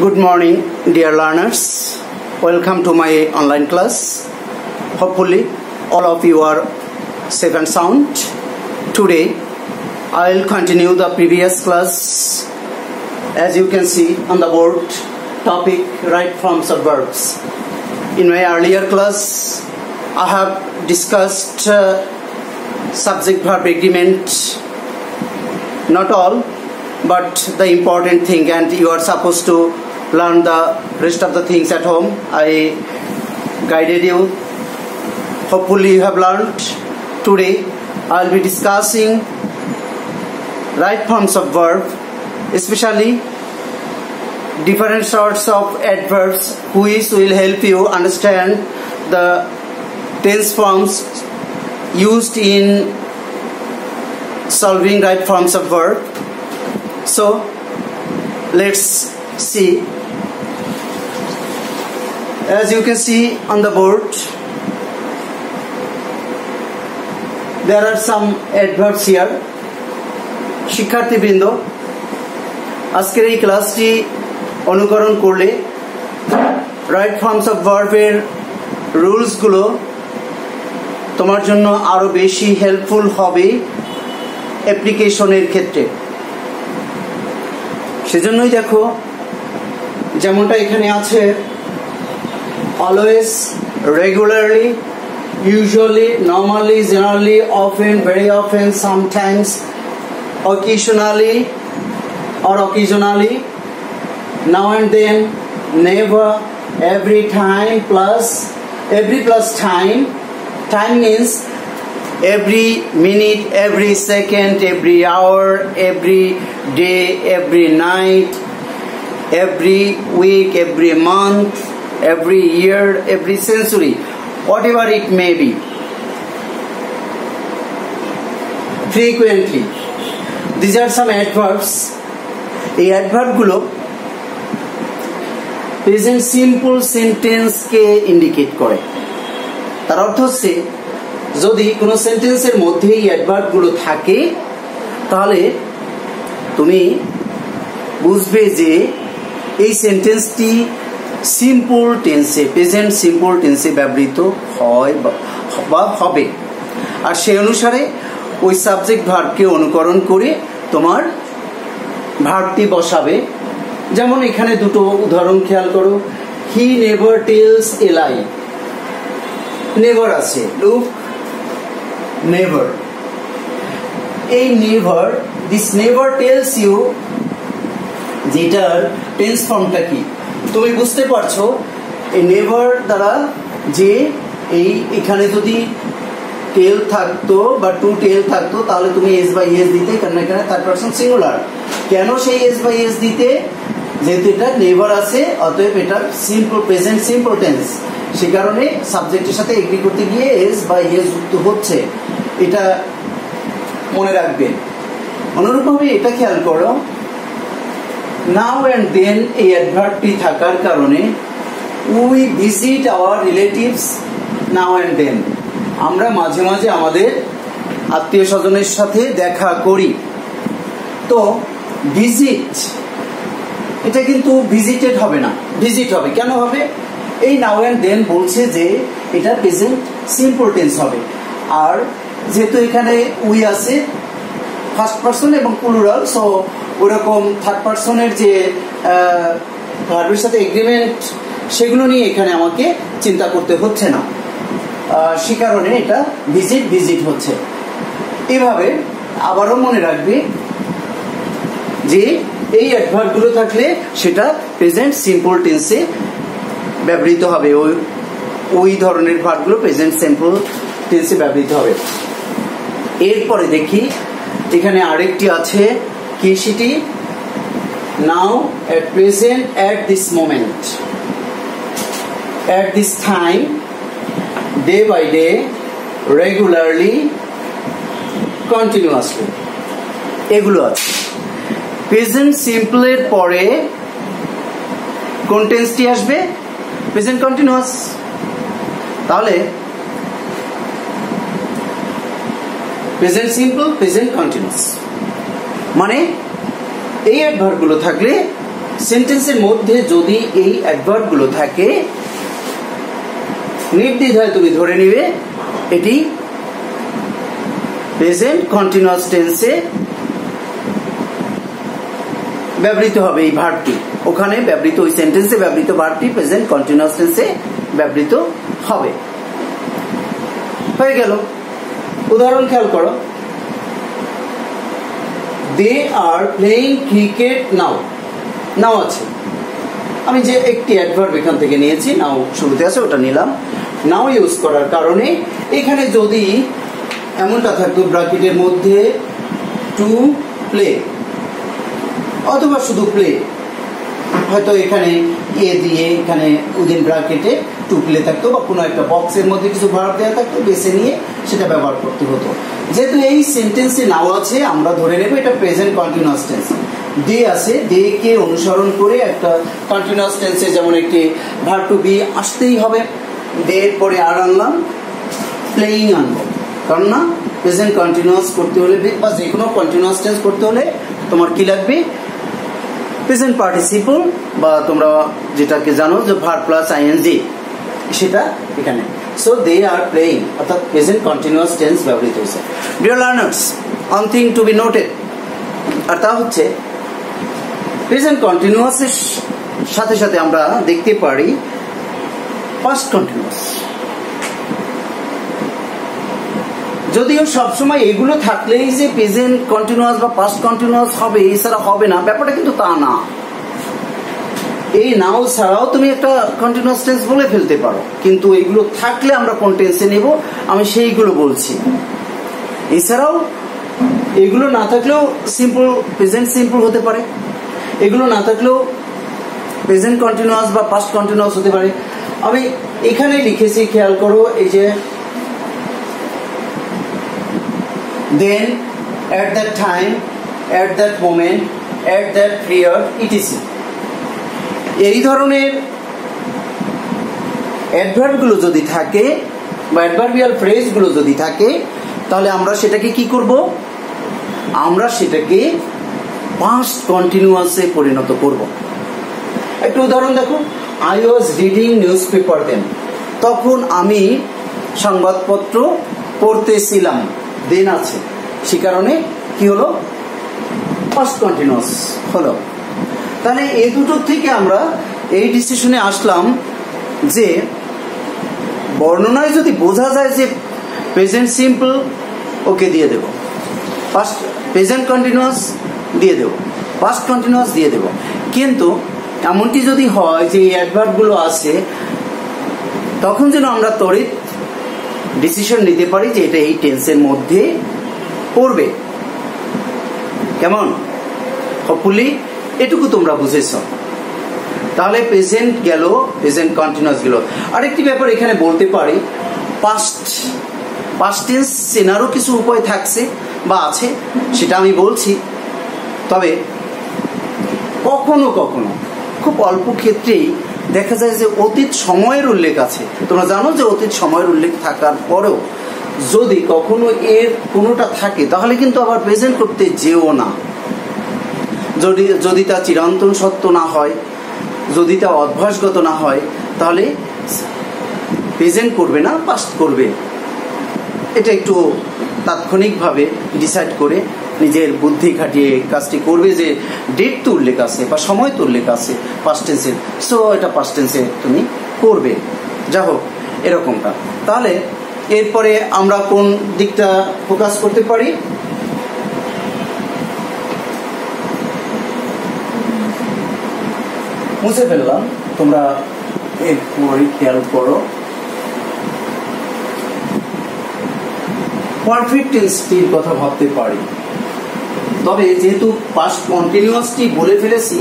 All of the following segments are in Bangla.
Good morning, dear learners. Welcome to my online class. Hopefully, all of you are safe and sound. Today, I will continue the previous class. As you can see on the board, topic right forms of verbs. In my earlier class, I have discussed subject-verb agreement. Not all, but the important thing, and you are supposed to learn the rest of the things at home. I guided you. Hopefully you have learned. Today I will be discussing right forms of verb, especially different sorts of adverbs which will help you understand the tense forms used in solving right forms of verb. So let's see. As you can see on the board, there are some adverbs here. শিক্ষার্থীবৃন্দ, আজকের এই ক্লাসটি অনুকরণ করলে রাইট ফর্মস অফ ভার্বের রুলসগুলো তোমার জন্য আরো বেশি হেল্পফুল হবে অ্যাপ্লিকেশনের ক্ষেত্রে। সেজন্যই দেখো, যেমনটা এখানে আছে, always, regularly, usually, normally, generally, often, very often, sometimes, occasionally or occasionally, now and then, never, every time, plus time. Time means every minute, every second, every hour, every day, every night, every week, every month, every year, every century, whatever it may be. Frequently. These are some adverbs. এই অ্যাডভার্বগুলো প্রেজেন্ট সিম্পল সেন্টেন্সকে ইন্ডিকেট করে। তার অর্থ হচ্ছে, যদি কোনো সেন্টেন্সের মধ্যে এই অ্যাডভার্বগুলো থাকে, তাহলে তুমি বুঝবে যে এই সেন্টেন্সটি সিম্পল টেন্সে, প্রেজেন্ট সিম্পল টেন্সে ব্যবহৃত হয় বা হবে। আর সেই অনুসারে ওই সাবজেক্ট ভার্বকে অনুকরণ করে তোমার ভার্বটি বসাবে। যেমন এখানে দুটো উদাহরণ খেয়াল করো। He never tells a lie. Never আছে, লুক, নেভার। এই never, this never tells you, যেটার টেন্স ফর্মটা কি তুমি বুঝতে পারছো। এই নেভার দ্বারা যে এই এখানে যদি টেল থাকতো বা টু টেল থাকতো, তাহলে তুমি এস বাই এস দিতে, কারণ এখানে থার্ড পারসন সিঙ্গুলার। কেন সেই এস বাই এস দিতে? যেহেতু এটা নেভার আছে, অতএব এটা সিম্পল প্রেজেন্ট সিম্পল টেন্স, সে কারণে সাবজেক্টের সাথে এগ্রি করতে গিয়ে এস বাই এস যুক্ত হচ্ছে। এটা মনে রাখবেন। অনুরূপভাবে এটা খেয়াল করো, নাও অ্যান্ড দেন এই অ্যাডভার্বটি থাকার কারণে we visit our relatives now and then. আমরা মাঝে মাঝে আমাদের আত্মীয় স্বজনের সাথে দেখা করি। তো ভিজিট, এটা কিন্তু ভিজিটেড হবে না, ভিজিট হবে। কেন হবে? এই নাও অ্যান্ড দেন বলছে যে এটা প্রেজেন্ট সিম্পল টেন্স হবে। আর যেহেতু এখানে উই আছে ফার্স্ট পারসন এবং প্লুরাল, সো ওরকম থার্ড পারসনের যে ভার্বের সাথে এগ্রিমেন্ট, সেগুলো নিয়ে এখানে আমাকে চিন্তা করতে হচ্ছে না। সে কারণে এটা ভিজিট ভিজিট হচ্ছে। এভাবে আবারও মনে রাখবে যে এই অ্যাডভার্বগুলো থাকলে সেটা প্রেজেন্ট সিম্পল টেন্সে ব্যবহৃত হবে। ওই ধরনের ভার্বগুলো প্রেজেন্ট সিম্পল টেন্সে ব্যবহৃত হবে। এরপরে দেখি এখানে আরেকটি আছে, কি সেটি? Now, at present, at this moment, at this time, day by day, regularly, continuously, এগুলো আছে। প্রেজেন্ট সিম্পলের পরে কোন টেন্সটি আসবে? Present continuous. তাহলে প্রেজেন্ট সিম্পল, প্রেজেন্ট কন্টিনিউয়াস, মানে এই অ্যাডভার্বগুলো থাকলে সেন্টেন্সের মধ্যে যদি এই অ্যাডভার্বগুলো থাকে নির্দ্বিধায় তুমি ধরে নিবে এটি প্রেজেন্ট কন্টিনিউয়াস টেন্সে ব্যবহৃত হবে। এই ভার্বটি ওখানে ব্যবহৃত, ওই সেন্টেন্সে ব্যবহৃত ভার্বটি প্রেজেন্ট কন্টিনিউয়াস টেন্সে ব্যবহৃত হবে। হয়ে গেল। উদাহরণ খেয়াল করো, দে আর প্লেইং ক্রিকেট নাও। নাও আছে, আমি যে একটি অ্যাডভার্ব এখান থেকে নিয়েছি, নাও শুরুতে আছে ওটা নিলাম। নাও ইউজ করার কারণে এখানে যদি এমনটা থাকতো ব্র্যাকেটের মধ্যে টু প্লে অথবা শুধু প্লে, হয়তো এখানে এ দিয়ে এখানে উইদিন ব্র্যাকেটে টু প্লে থাকতো বা কোনো একটা বক্সের মধ্যে কিছু ভার্ব দেওয়া থাকতো, বেছে নিয়ে সেটা ব্যবহার করতে হতো। যেহেতু এই সেন্টেন্সে নাও আছে, আমরা ধরে নেব এটা প্রেজেন্ট কন্টিনিউয়াস টেন্স। দে আছে, দে কে অনুসরণ করে একটা কন্টিনিউয়াস টেন্সে যেমন একটি ভার্ব টু বি আসতেই হবে। দে এর পরে আর আনলাম, প্লেইং আনবো, কারণ না প্রেজেন্ট কন্টিনিউয়াস করতে হলে বা যে কোনো কন্টিনিউয়াস টেন্স করতে হলে তোমার কি লাগবে? প্রেজেন্ট পার্টিসিপল বা তোমরা যেটাকে জানো যে ভার্ব প্লাস আইএনজি, সেটা এখানে। সো দে আর প্লেইং অর্থাৎ প্রেজেন্ট কন্টিনিউয়াস টেন্স ব্যবহৃত হয়েছে। Dear learners, one thing to be noted, আর তা হচ্ছে প্রেজেন্ট কন্টিনিউয়াসের সাথে সাথে আমরা দেখতে পারি পাস্ট কন্টিনিউয়াস। যদিও সবসময় এগুলো থাকলেই যে প্রেজেন্ট কন্টিনিউয়াস বা পাস্ট কন্টিনিউয়াস হবে, এছাড়া হবে না, ব্যাপারটা কিন্তু তা না। এই নাও ছাড়াও তুমি একটা কন্টিনিউয়াস টেন্স বলে ফেলতে পারো, কিন্তু এগুলো থাকলে আমরা কোন টেন্সে নেব আমি সেইগুলো বলছি। এছাড়াও এগুলো না থাকলেও সিম্পল প্রেজেন্ট সিম্পল হতে পারে, এগুলো না থাকলেও প্রেজেন্ট কন্টিনিউয়াস বা পাস্ট কন্টিনিউয়াস হতে পারে। আমি এখানে লিখেছি, খেয়াল করো, এই যে then, at that time, at that moment, at that period, etc. এই ধরনের অ্যাডভার্বগুলো যদি থাকে বা অ্যাডভার্বিয়াল ফ্রেজগুলো যদি থাকে, তাহলে আমরা সেটাকে কি করব? আমরা সেটাকে পাস্ট কন্টিনিউয়াসে পরিণত করব। একটু উদাহরণ দেখো, I was reading newspaper then, তখন আমি সংবাদপত্র পড়তেছিলাম। দেন আছে, সে কারণে কি হলো? পাস্ট কন্টিনিউয়াস হলো। তাহলে এই দুটোর থেকে আমরা এই ডিসিশনে আসলাম যে বর্ণনায় যদি বোঝা যায় যে প্রেজেন্ট সিম্পল, ওকে দিয়ে দেব, পাস্ট প্রেজেন্ট কন্টিনিউয়াস দিয়ে দেব, পাস্ট কন্টিনিউয়াস দিয়ে দেব। কিন্তু এমনটি যদি হয় যে এই অ্যাডভার্বগুলো আছে, তখন যেন আমরা তড়িৎ ডিসিশন নিতে পারি যে এটা এই টেন্সের মধ্যে পড়বে। কেমন? হোপফুলি এটুকু তোমরা বুঝেছ। তাহলে প্রেজেন্ট গেল, প্রেজেন্ট কন্টিনিউয়াস গেল। আরেকটি ব্যাপার এখানে বলতে পারি, পাস্ট টেন্স চেনারও কিছু উপায় থাকছে বা আছে, সেটা আমি বলছি। তবে কখনো কখনো খুব অল্প ক্ষেত্রেই দেখা যায় যে অতীত সময়ের উল্লেখ আছে। তোমরা জানো যে অতীত সময়ের উল্লেখ থাকার পরেও যদি কখনো এর কোনোটা থাকে, তাহলে কিন্তু আবার প্রেজেন্ট করতে যেও না। যদি তা চিরন্তন সত্য না হয়, যদি তা অভ্যাসগত না হয়, তাহলে প্রেজেন্ট করবে না, পাস্ট করবে। এটা একটু তাৎক্ষণিকভাবে ডিসাইড করে নিজের বুদ্ধি খাটিয়ে কাজটি করবে যে ডেট তো উল্লেখ আছে বা সময় তো উল্লেখ আছে পাস্ট টেন্সের, সো এটা পাস্ট টেন্সে তুমি করবে। যা হোক, এরকমটা। তাহলে এরপরে আমরা কোন দিকটা ফোকাস করতে পারি? মুছে ফেললাম, তোমরা এরপরে খেয়াল করো। পারফেক্ট টেন্সটির কথা ভাবতে পারি, তবে যেহেতু পাস্ট কন্টিনিউয়াসটি বলে ফেলেছি,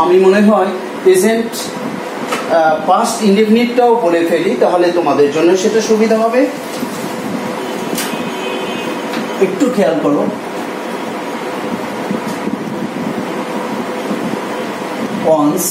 আমি মনে হয় প্রেজেন্ট পাস্ট ইনডেফিনিটটাও বলে ফেলি, তাহলে তোমাদের জন্য সেটা সুবিধা হবে। একটু খেয়াল করো, once,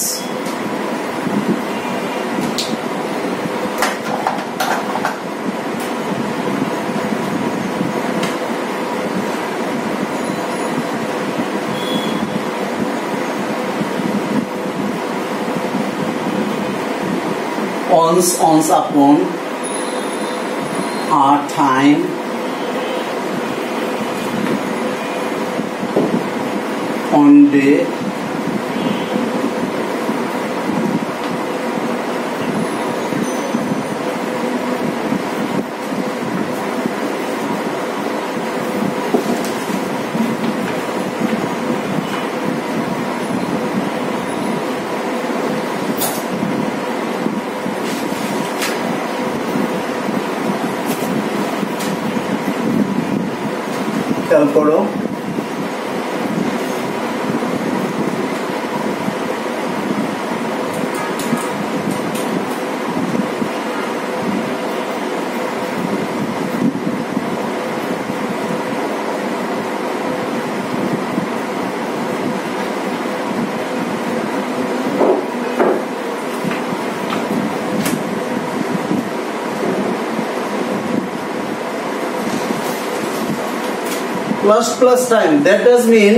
once, once upon, a time, on day, খেয়াল করো last plus time, that does mean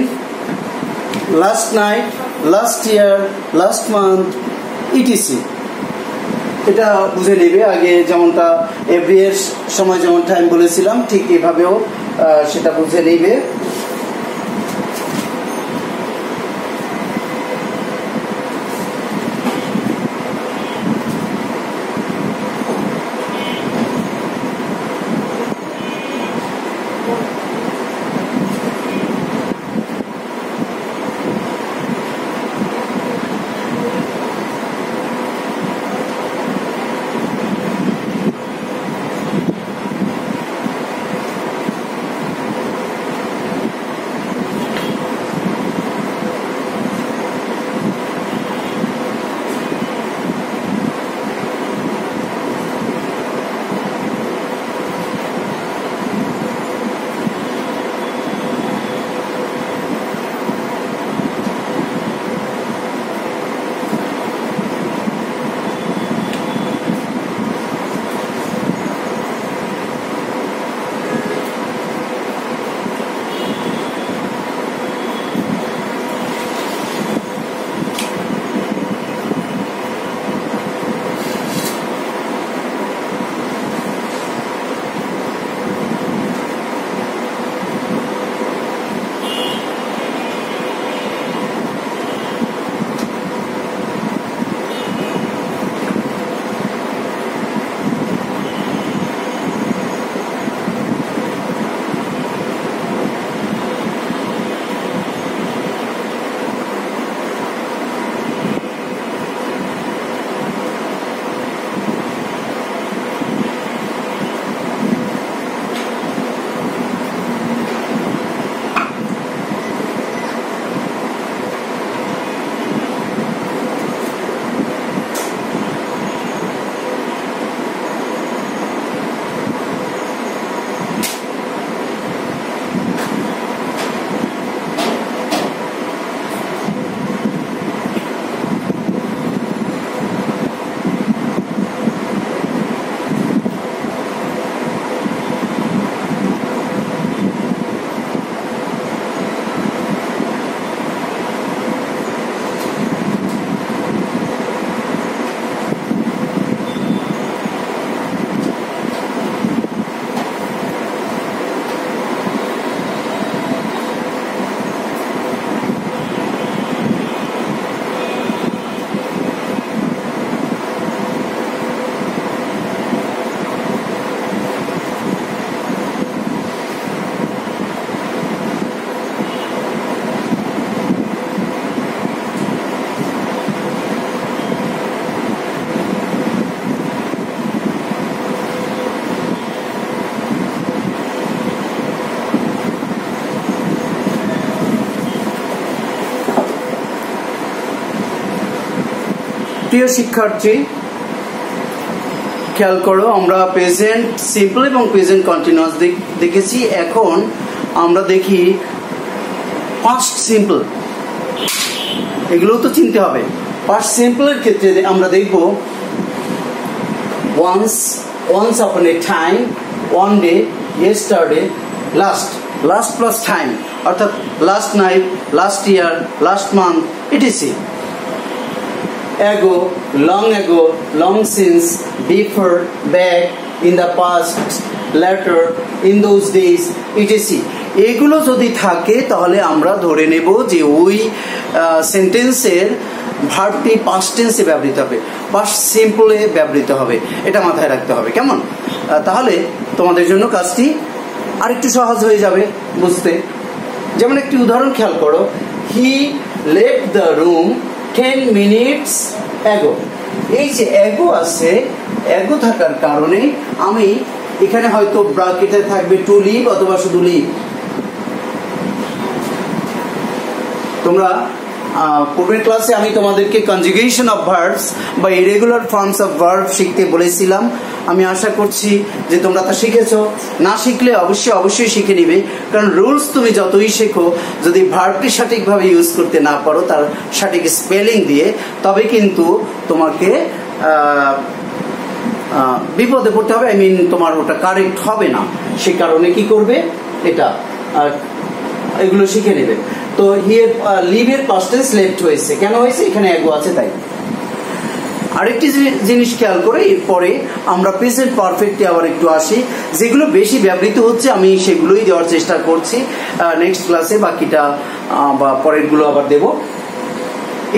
last night, last year, last month, etc. এটা বুঝে নেবে আগে যেমনটা এভরি এর সময় যেমন টাইম বলেছিলাম ঠিক এভাবেও সেটা বুঝে নেবে প্রিয় শিক্ষার্থী খেয়াল করো আমরা প্রেজেন্ট সিম্পল এবং প্রেজেন্ট কন্টিনিউয়াস দেখেছি এখন আমরা দেখি পাস্ট সিম্পল এগুলো তো চিনতে হবে পাস্ট সিম্পলের ক্ষেত্রে আমরা দেখব once upon a time one day yesterday last plus time অর্থাৎ last night last year last month etc ago, long since, before, back, in the past, later, in those days, etc. এগুলো যদি থাকে তাহলে আমরা ধরে নেব যে ওই সেন্টেন্সের ভার্বটি পাস্ট টেন্সে ব্যবহৃত হবে, পাস্ট সিম্পলে ব্যবহৃত হবে, এটা মাথায় রাখতে হবে। কেমন? তাহলে তোমাদের জন্য কাজটি আরেকটু সহজ হয়ে যাবে বুঝতে। যেমন একটি উদাহরণ খেয়াল করো, he left the room 10 minutes ago। এই যে ago আছে, ago থাকার কারণে আমি এখানে হয়তো ব্র্যাকেটে থাকবে টু লিভ অথবা শুধু লিভ। তোমরা পূর্বের ক্লাসে আমি তোমাদেরকে কনজুগেশন অফ ভার্বস বা ইরেগুলার ফর্মস অফ ভার্ব শিখতে বলেছিলাম। আমি আশা করছি যে তোমরা তা শিখেছো। না শিখলে অবশ্যই শিখে নিবে, কারণ রুলস তুমি যতই শেখো, যদি ভার্বটি সঠিকভাবে ইউজ করতে না পারো, তার সঠিক স্পেলিং দিয়ে, তবে কিন্তু তোমাকে বিপদে পড়তে হবে। তোমার ওটা কারেক্ট হবে না। সে কারণে কি করবে, এটা এগুলো শিখে নেবে। তো হিয়ার লিভের পাস্ট টেন্স লেফট হয়েছে, কেন হয়েছে? এখানে এগো আছে তাই। আরেকটি জিনিস খেয়াল করে এরপরে আমরা প্রেজেন্ট পারফেক্টে আবার একটু আসি। যেগুলো বেশি ব্যবহৃত হচ্ছে আমি সেগুলোই দেওয়ার চেষ্টা করছি। নেক্সট ক্লাসে বাকিটা বা পরেরগুলো আবার দেব।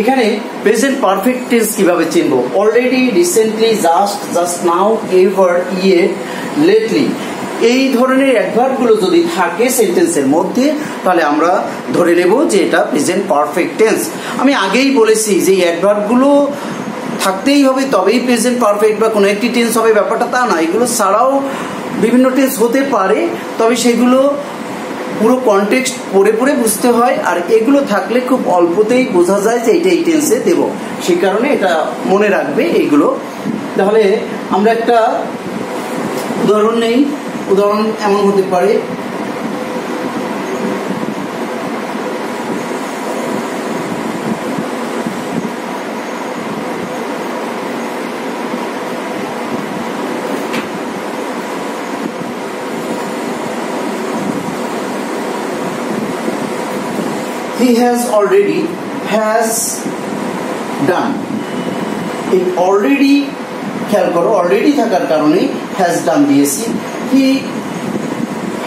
এখানে প্রেজেন্ট পারফেক্ট টেন্স কিভাবে চিনব? Already, recently, just now, ever, yet, lately, এই ধরনের অ্যাডভার্বগুলো যদি থাকে সেন্টেন্সের মধ্যে, তাহলে আমরা ধরে নেব যে এটা প্রেজেন্ট পারফেক্ট টেন্স। আমি আগেই বলেছি যে এই অ্যাডভার্বগুলো থাকতেই হবে, তবেই প্রেজেন্ট পারফেক্ট বা কোনো একটি টেন্স হবে, ব্যাপারটা তা না। এগুলো ছাড়াও বিভিন্ন টেন্স হতে পারে, তবে সেগুলো পুরো কনটেক্সট পড়ে বুঝতে হয়। আর এগুলো থাকলে খুব অল্পতেই বোঝা যায় যে এটা এই টেন্সে দেব। সেই কারণে এটা মনে রাখবে এইগুলো। তাহলে আমরা একটা উদাহরণ নেই। উদাহরণ এমন হতে পারে, he has already, has done। এই already খেয়াল করো, অলরেডি থাকার কারণে has done দিয়েছি। he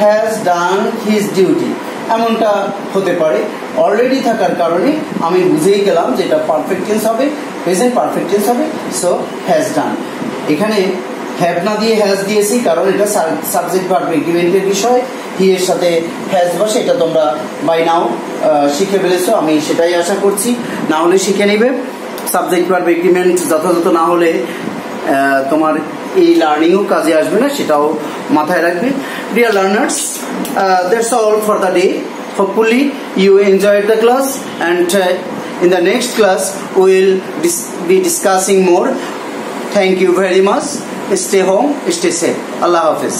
has done his duty, এমনটা হতে পারে। অলরেডি থাকার কারণে আমি বুঝেই গেলাম যে এটা পারফেক্ট টেন্স হবে, প্রেজেন্ট পারফেক্ট টেন্স হবে। So has done। এখানে হ্যাভ না দিয়ে হ্যাজ দিয়েছি, কারণ এটা সাবজেক্ট ভার্ব এগ্রিমেন্টের বিষয়। হি এর সাথে হ্যাজ বসে, এটা তোমরা বাই নাও শিখে ফেলেছো, আমি সেটাই আশা করছি। না হলে শিখে নেবে। সাবজেক্ট ভার্ব এগ্রিমেন্ট যথাযথ না হলে তোমার এই লার্নিংও কাজে আসবে না, সেটাও মাথায় রাখবে। Dear learners, that's all for the day. Hopefully you enjoyed the class, and in the next class we will be discussing more. Thank you very much. Stay home, stay safe. Allah Hafiz.